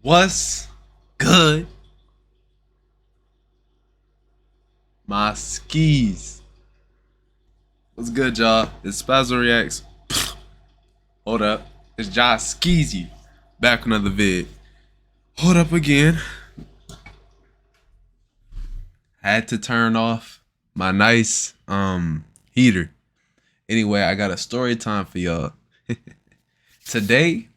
What's good, my skis? What's good, y'all? It's Spazzo Reacts. Hold up. It's jahskeezy back with another vid. Hold up again. Had to turn off my nice heater. Anyway, I got a story time for y'all. Today,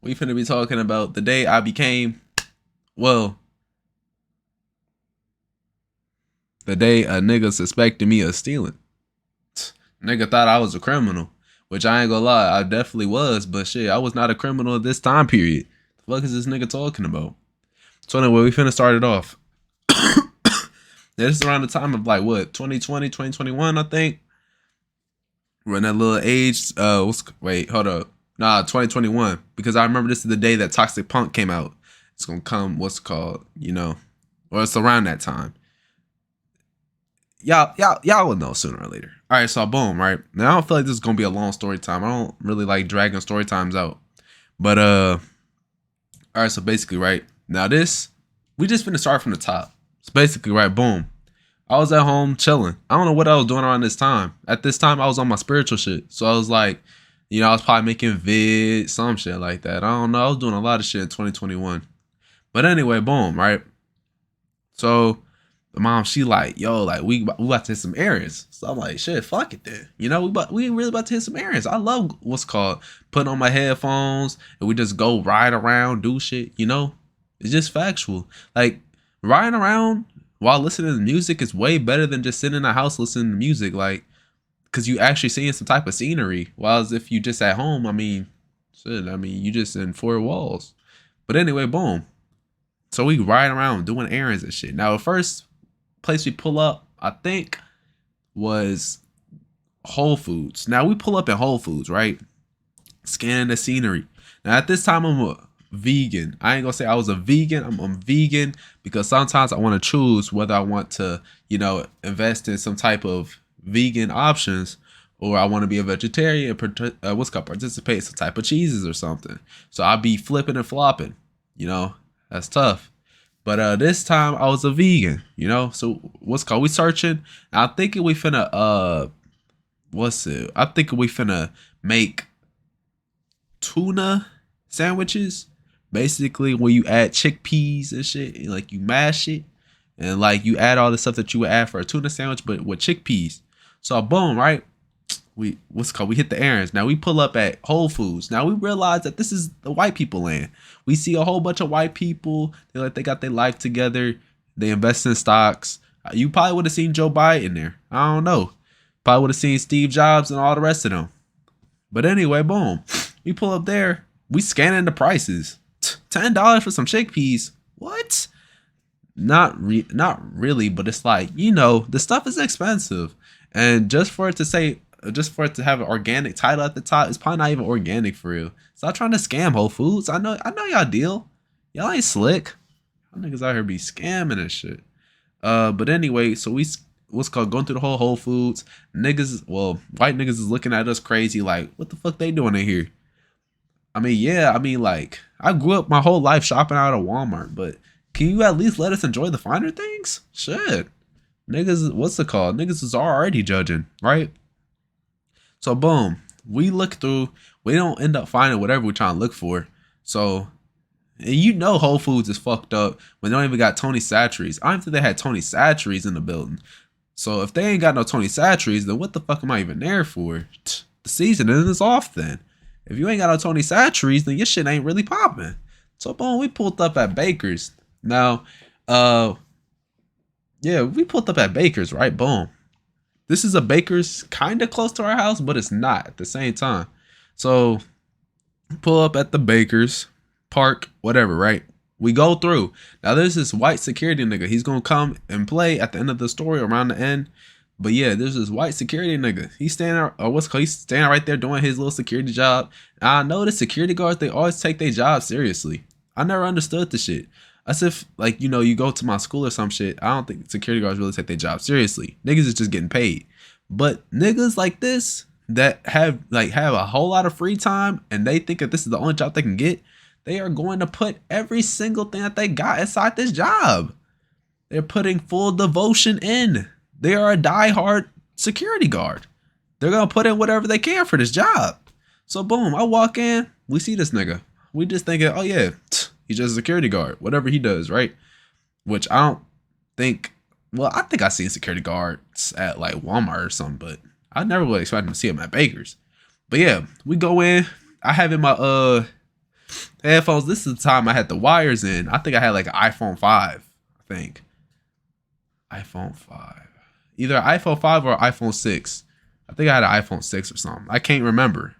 we finna be talking about the day I became, well, the day a nigga suspected me of stealing. Nigga thought I was a criminal, which I ain't gonna lie, I definitely was, but shit, I was not a criminal at this time period. The fuck is this nigga talking about? So anyway, we finna start it off. This is around the time of like what, 2020, 2021, I think. We're in that little age. Wait, hold up. Nah, 2021. Because I remember this is the day that Toxic Punk came out. It's gonna come, what's it called, or it's around that time. Y'all will know sooner or later. All right, so boom, right now I don't feel like this is gonna be a long story time. I don't really like dragging story times out, but all right. So basically, right now this we just finna start from the top. So basically, right, boom. I was at home chilling. I don't know what I was doing around this time. At this time, I was on my spiritual shit. So I was like, I was probably making vids, some shit like that. I don't know. I was doing a lot of shit in 2021. But anyway, boom, right? So the mom, she like, yo, like we about to hit some errands. So I'm like, shit, fuck it then. We really about to hit some errands. I love what's called putting on my headphones and we just go ride around, do shit, It's just factual. Like riding around while listening to music is way better than just sitting in the house listening to music, like, cause you actually seeing some type of scenery. While as if you just at home, you just in four walls. But anyway, boom. So we ride around doing errands and shit. Now, the first place we pull up, I think, was Whole Foods. Now we pull up at Whole Foods, right? Scanning the scenery. Now at this time I'm a vegan. I ain't gonna say I was a vegan. I'm vegan because sometimes I want to choose whether I want to, invest in some type of vegan options or I want to be a vegetarian and participate in some type of cheeses or something. So I'll be flipping and flopping. That's tough. But this time I was a vegan, So we searching. I'm thinking we finna I'm thinking we finna make tuna sandwiches. Basically when you add chickpeas and shit, and like you mash it and like you add all the stuff that you would add for a tuna sandwich, but with chickpeas. So boom, right? We hit the errands. Now we pull up at Whole Foods. Now we realize that this is the white people land. We see a whole bunch of white people. They got their life together. They invest in stocks. You probably would have seen Joe Biden there. I don't know. Probably would have seen Steve Jobs and all the rest of them. But anyway, boom. We pull up there. We scanning the prices. $10 for some chickpeas. What? Not really, but it's like, the stuff is expensive. And just for it to have an organic title at the top, it's probably not even organic for real. Stop trying to scam Whole Foods. I know y'all deal. Y'all ain't slick. Y'all niggas out here be scamming and shit. But anyway, so what's called going through the whole Foods. White niggas is looking at us crazy like, what the fuck they doing in here? Like, I grew up my whole life shopping out of Walmart, but can you at least let us enjoy the finer things? Shit. Niggas, what's it called? Niggas is already judging, right? So boom, we look through, we don't end up finding whatever we're trying to look for. So, and Whole Foods is fucked up when they don't even got Tony Chachere's. I don't think they had Tony Chachere's in the building. So if they ain't got no Tony Chachere's, then what the fuck am I even there for? The season is off then. If you ain't got no Tony Chachere's, then your shit ain't really popping. So boom, we pulled up at Baker's. Now, we pulled up at Baker's, right? Boom. This is a Baker's kind of close to our house, but it's not at the same time. So pull up at the Baker's, park, whatever, right? We go through. Now there's this white security nigga. He's gonna come and play at the end of the story, around the end. But yeah, there's this white security nigga. He's standing right there doing his little security job. And I know the security guards, they always take their job seriously. I never understood the shit. As if, like, you go to my school or some shit. I don't think security guards really take their job seriously. Niggas is just getting paid. But niggas like this that have a whole lot of free time and they think that this is the only job they can get, They are going to put every single thing that they got inside this job. They're putting full devotion in. They are a diehard security guard. They're going to put in whatever they can for this job. So boom, I walk in, we see this nigga. We just thinking, oh yeah, he's just a security guard, whatever he does, right? Which I don't think, well, I think I seen security guards at like Walmart or something, but I never really expected to see him at Baker's. But yeah, we go in. I have in my headphones. This is the time I had the wires in. I think I had like an iPhone 5. I think iPhone 5, either iPhone 5 or iPhone 6. I think I had an iPhone 6 or something. I can't remember.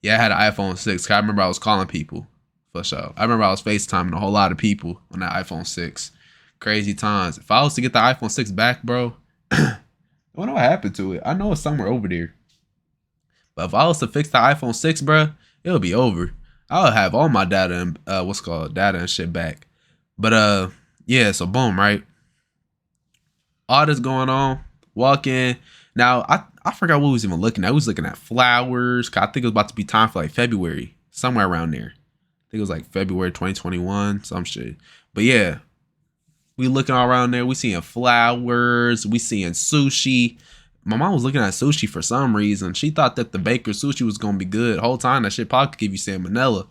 Yeah, I had an iPhone 6. 'Cause I remember I was calling people for sure. I remember I was FaceTiming a whole lot of people on that iPhone 6. Crazy times. If I was to get the iPhone 6 back, bro, I wonder what happened to it. I know it's somewhere over there. But if I was to fix the iPhone 6, bro, it'll be over. I'll have all my data and data and shit back. But yeah, so boom, right? All this going on. Walk in. Now I forgot what we was even looking at. We was looking at flowers. 'Cause I think it was about to be time for like February, somewhere around there. I think it was like February 2021, some shit. But yeah, we looking all around there. We seeing flowers. We seeing sushi. My mom was looking at sushi for some reason. She thought that the Baker's sushi was gonna be good. The whole time that shit probably could give you salmonella.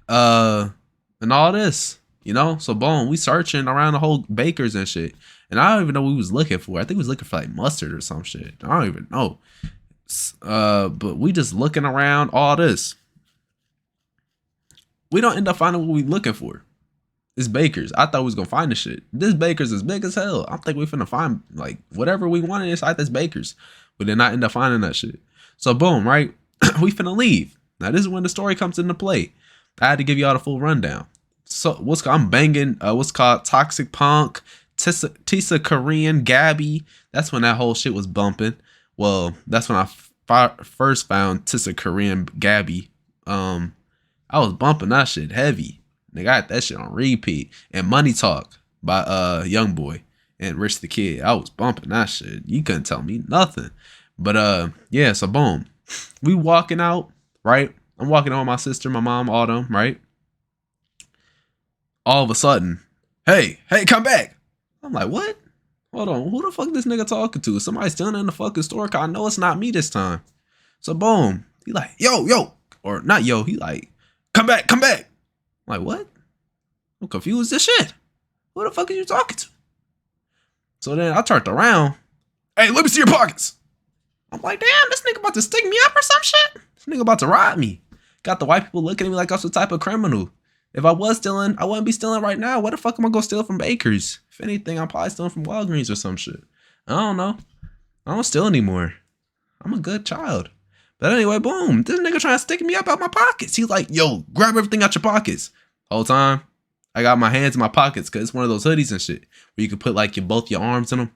And all this, you know. So boom, we searching around the whole Baker's and shit. And I don't even know what we was looking for. I think we was looking for like mustard or some shit. I don't even know. But we just looking around all this. We don't end up finding what we looking for. It's Baker's. I thought we was gonna find this shit. This Baker's is big as hell. I think we finna find like whatever we wanted inside this Baker's. We did not end up finding that shit. So boom, right? We finna leave. Now this is when the story comes into play. I had to give y'all the full rundown. So I'm banging what's called Toxic Punk, Tisa Korean, Gabby. That's when that whole shit was bumping. Well, that's when I first found Tisa Korean, Gabby. I was bumping that shit heavy. They got that shit on repeat. And Money Talk by Young Boy and Rich the Kid. I was bumping that shit. You couldn't tell me nothing. But yeah, so boom. We walking out, right? I'm walking out with my sister, my mom, all them, right? All of a sudden, hey, come back. I'm like, what? Hold on, who the fuck this nigga talking to? Somebody still in the fucking store? 'Cause I know it's not me this time. So boom, he like, yo, or not yo, he like, come back. I'm like, what? I'm confused as shit. Who the fuck are you talking to? So then I turned around. Hey, let me see your pockets. I'm like, damn, this nigga about to stick me up or some shit? This nigga about to rob me. Got the white people looking at me like I was some type of criminal. If I was stealing, I wouldn't be stealing right now. What the fuck am I gonna steal from Baker's? If anything, I'm probably stealing from Walgreens or some shit. I don't know. I don't steal anymore. I'm a good child. But anyway, boom. This nigga trying to stick me up out my pockets. He's like, yo, grab everything out your pockets. Whole time, I got my hands in my pockets because it's one of those hoodies and shit where you can put like both your arms in them.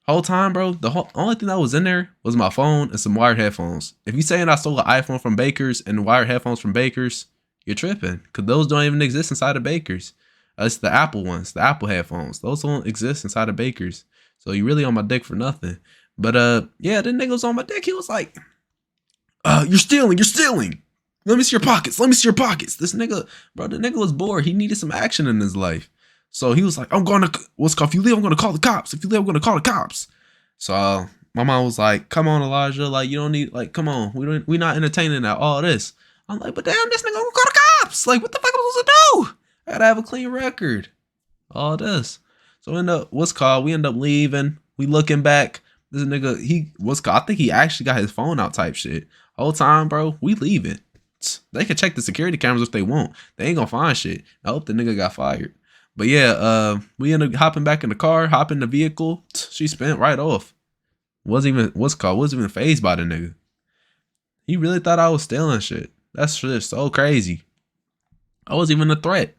Whole time, bro, the only thing that was in there was my phone and some wired headphones. If you saying I stole an iPhone from Baker's and wired headphones from Baker's, you're tripping, because those don't even exist inside of Baker's. It's the Apple ones, the Apple headphones. Those don't exist inside of Baker's. So you really on my dick for nothing. But yeah, the nigga was on my dick. He was like, you're stealing. Let me see your pockets. This nigga, bro, the nigga was bored. He needed some action in his life. So he was like, if you leave, I'm going to call the cops. So my mom was like, come on, Elijah. Like, you don't need, like, come on. We're not entertaining that, all this. I'm like, but damn, this nigga gonna call the cops. Like, what the fuck am I supposed to do? I gotta have a clean record. All this. So we end up leaving. We looking back. This nigga, I think he actually got his phone out type shit. Whole time, bro, we leaving. They can check the security cameras if they want. They ain't gonna find shit. I hope the nigga got fired. But yeah, we ended up hopping back in the car, hop in the vehicle. She spent right off. Wasn't even fazed by the nigga. He really thought I was stealing shit. That's just so crazy. I wasn't even a threat.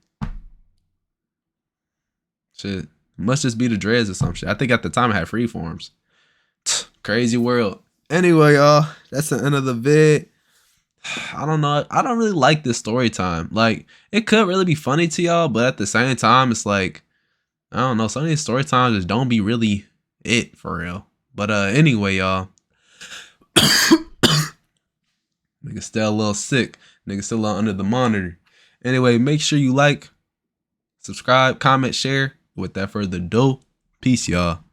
Shit. Must just be the dreads or some shit. I think at the time I had freeforms. Crazy world. Anyway, y'all, that's the end of the vid. I don't know. I don't really like this story time. Like, it could really be funny to y'all, but at the same time, it's like, I don't know. Some of these story times just don't be really it for real. But anyway, y'all. Nigga still a little sick. Nigga still under the monitor. Anyway, make sure you like, subscribe, comment, share. With that further ado, peace, y'all.